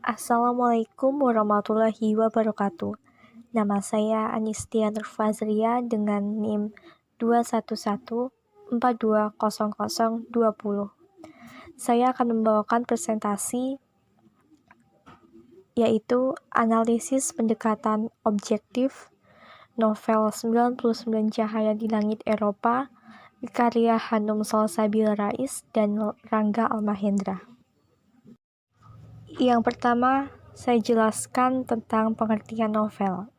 Assalamualaikum warahmatullahi wabarakatuh. Nama saya Anistia Nurfazria dengan NIM 211420020. Saya akan membawakan presentasi yaitu analisis pendekatan objektif novel 99 Cahaya di Langit Eropa karya Hanum Salsabila Rais dan Rangga Almahendra. Yang pertama, saya jelaskan tentang pengertian novel.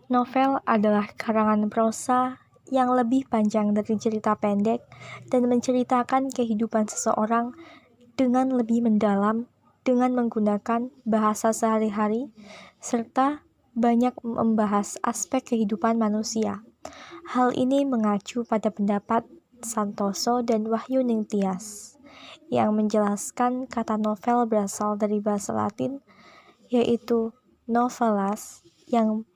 Novel adalah karangan prosa yang lebih panjang dari cerita pendek dan menceritakan kehidupan seseorang dengan lebih mendalam dengan menggunakan bahasa sehari-hari serta banyak membahas aspek kehidupan manusia. Hal ini mengacu pada pendapat Santoso dan Wahyu Ningtyas yang menjelaskan kata novel berasal dari bahasa Latin, yaitu novelas, yang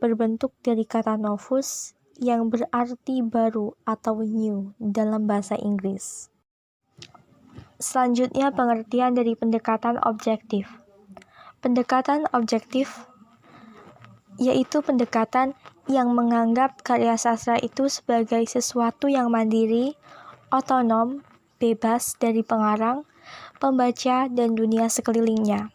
berbentuk dari kata novus, yang berarti baru atau new dalam bahasa Inggris. Selanjutnya, pengertian dari pendekatan objektif. Pendekatan objektif yaitu pendekatan yang menganggap karya sastra itu sebagai sesuatu yang mandiri, otonom, bebas dari pengarang, pembaca, dan dunia sekelilingnya.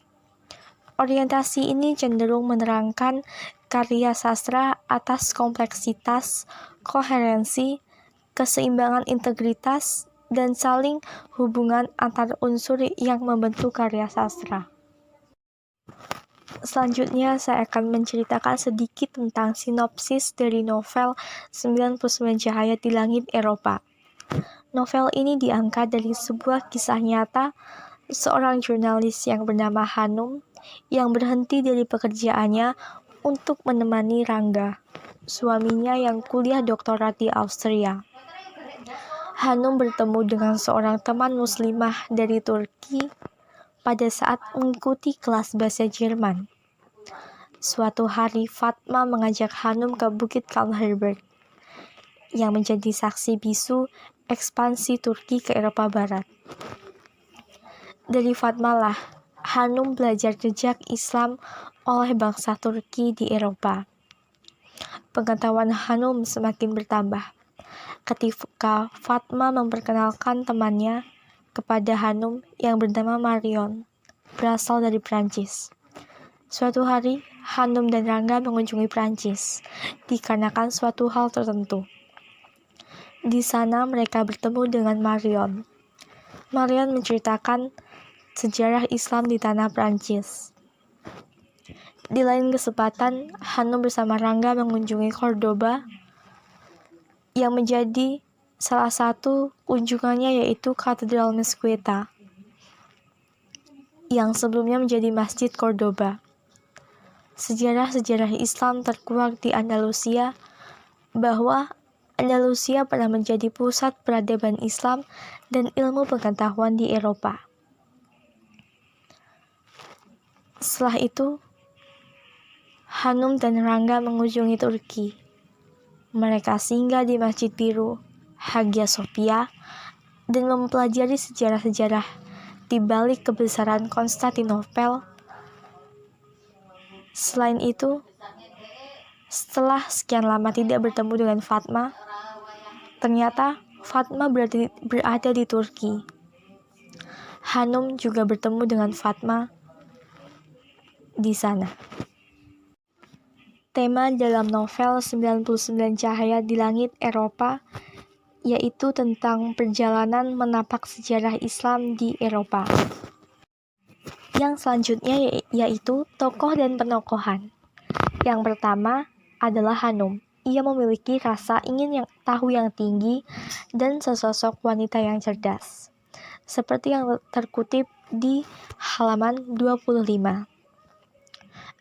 Orientasi ini cenderung menerangkan karya sastra atas kompleksitas, koherensi, keseimbangan integritas, dan saling hubungan antar unsur yang membentuk karya sastra. Selanjutnya, saya akan menceritakan sedikit tentang sinopsis dari novel 99 Cahaya di Langit Eropa. Novel ini diangkat dari sebuah kisah nyata seorang jurnalis yang bernama Hanum yang berhenti dari pekerjaannya untuk menemani Rangga, suaminya yang kuliah doktorat di Austria. Hanum bertemu dengan seorang teman muslimah dari Turki pada saat mengikuti kelas bahasa Jerman. Suatu hari, Fatma mengajak Hanum ke Bukit Kalverberg yang menjadi saksi bisu ekspansi Turki ke Eropa Barat. Dari Fatma lah, Hanum belajar jejak Islam oleh bangsa Turki di Eropa. Pengetahuan Hanum semakin bertambah ketika Fatma memperkenalkan temannya kepada Hanum yang bernama Marion, berasal dari Prancis. Suatu hari, Hanum dan Rangga mengunjungi Prancis dikarenakan suatu hal tertentu. Di sana mereka bertemu dengan Marion. Marion menceritakan sejarah Islam di tanah Prancis. Di lain kesempatan, Hanum bersama Rangga mengunjungi Cordoba yang menjadi salah satu kunjungannya, yaitu Katedral Mesquita yang sebelumnya menjadi Masjid Cordoba. Sejarah-sejarah Islam terkuak di Andalusia, bahwa Andalusia pernah menjadi pusat peradaban Islam dan ilmu pengetahuan di Eropa. Setelah itu, Hanum dan Rangga mengunjungi Turki. Mereka singgah di Masjid Biru, Hagia Sophia, dan mempelajari sejarah-sejarah di balik kebesaran Konstantinopel. Selain itu, setelah sekian lama tidak bertemu dengan Fatma, ternyata Fatma berada di Turki. Hanum juga bertemu dengan Fatma di sana. Tema dalam novel 99 Cahaya di Langit Eropa yaitu tentang perjalanan menapak sejarah Islam di Eropa. Yang selanjutnya yaitu tokoh dan penokohan. Yang pertama adalah Hanum. Ia memiliki rasa ingin tahu yang tinggi dan sesosok wanita yang cerdas, seperti yang terkutip di halaman 25.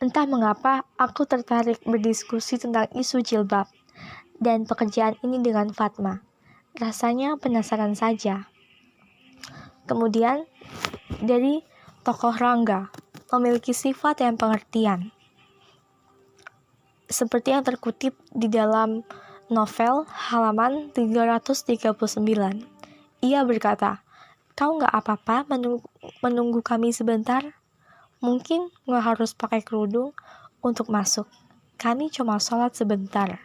Entah mengapa aku tertarik berdiskusi tentang isu jilbab dan pekerjaan ini dengan Fatma. Rasanya penasaran saja. Kemudian dari tokoh Rangga, memiliki sifat yang pengertian, seperti yang terkutip di dalam novel halaman 339. Ia berkata, "Kau nggak apa-apa menunggu kami sebentar?" Mungkin nggak harus pakai kerudung untuk masuk. Kami cuma sholat sebentar.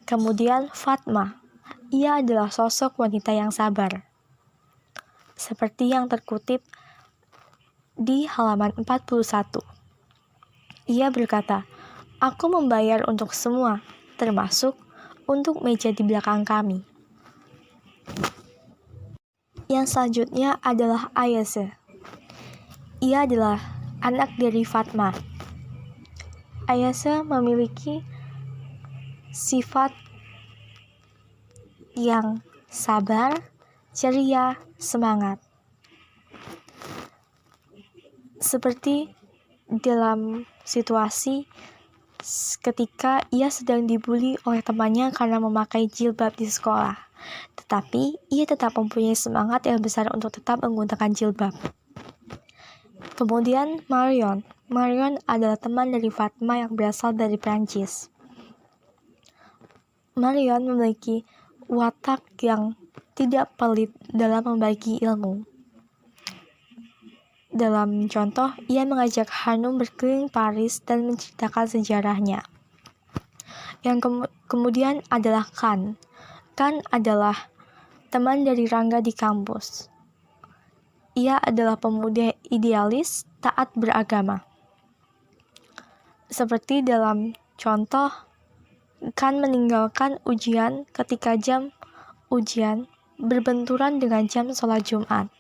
Kemudian Fatma. Ia adalah sosok wanita yang sabar. Seperti yang terkutip di halaman 41. Ia berkata, "Aku membayar untuk semua, termasuk untuk meja di belakang kami." Yang selanjutnya adalah Ayase. Ia adalah anak dari Fatma. Ayase memiliki sifat yang sabar, ceria, semangat. Seperti dalam situasi ketika ia sedang dibully oleh temannya karena memakai jilbab di sekolah. Tetapi ia tetap mempunyai semangat yang besar untuk tetap menggunakan jilbab. Kemudian Marion. Marion adalah teman dari Fatma yang berasal dari Prancis. Marion memiliki watak yang tidak pelit dalam membagi ilmu. Dalam contoh, ia mengajak Hanum berkeliling Paris dan menceritakan sejarahnya. Yang kemudian adalah Kan. Kan adalah teman dari Rangga di kampus. Ia adalah pemuda idealis, taat beragama. Seperti dalam contoh, Kan meninggalkan ujian ketika jam ujian berbenturan dengan jam sholat Jumat.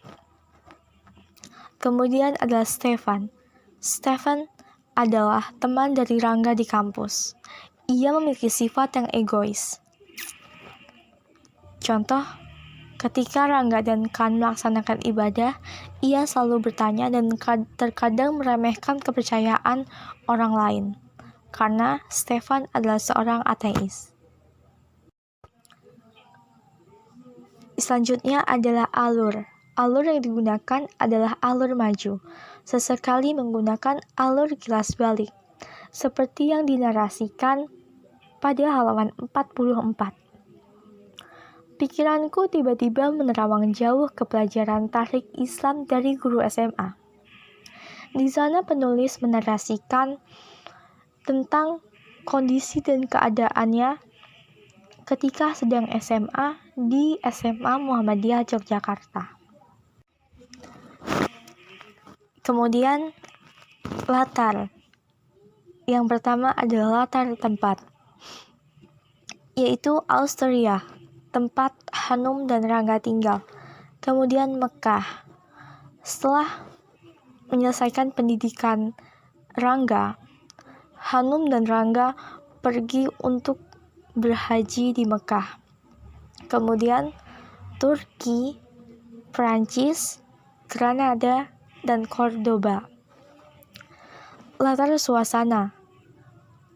Kemudian adalah Stefan. Stefan adalah teman dari Rangga di kampus. Ia memiliki sifat yang egois. Contoh, ketika Rangga dan Kan melaksanakan ibadah, ia selalu bertanya dan terkadang meremehkan kepercayaan orang lain, karena Stefan adalah seorang ateis. Selanjutnya adalah alur. Alur yang digunakan adalah alur maju, sesekali menggunakan alur kilas balik, seperti yang dinarasikan pada halaman 44. Pikiranku tiba-tiba menerawang jauh ke pelajaran tarik Islam dari guru SMA. Di sana penulis menarasikan tentang kondisi dan keadaannya ketika sedang SMA di SMA Muhammadiyah Yogyakarta. Kemudian latar. Yang pertama adalah latar tempat, yaitu Austria, tempat Hanum dan Rangga tinggal. Kemudian Mekah. Setelah menyelesaikan pendidikan Rangga, Hanum dan Rangga pergi untuk berhaji di Mekah. Kemudian Turki, Prancis, Granada, dan Cordoba. Latar suasana.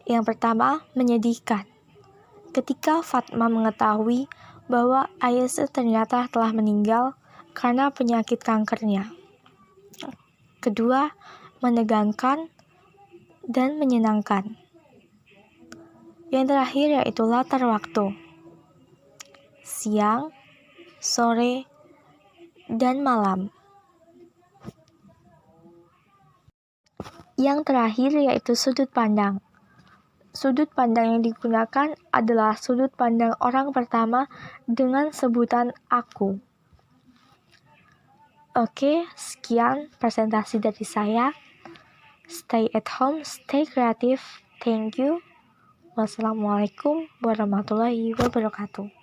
Yang pertama, menyedihkan. Ketika Fatma mengetahui bahwa Ayase ternyata telah meninggal karena penyakit kankernya. Kedua, menegangkan dan menyenangkan. Yang terakhir yaitu latar waktu. Siang, sore, dan malam. Yang terakhir yaitu sudut pandang. Sudut pandang yang digunakan adalah sudut pandang orang pertama dengan sebutan aku. Oke, sekian presentasi dari saya. Stay at home, stay creative. Thank you. Wassalamualaikum warahmatullahi wabarakatuh.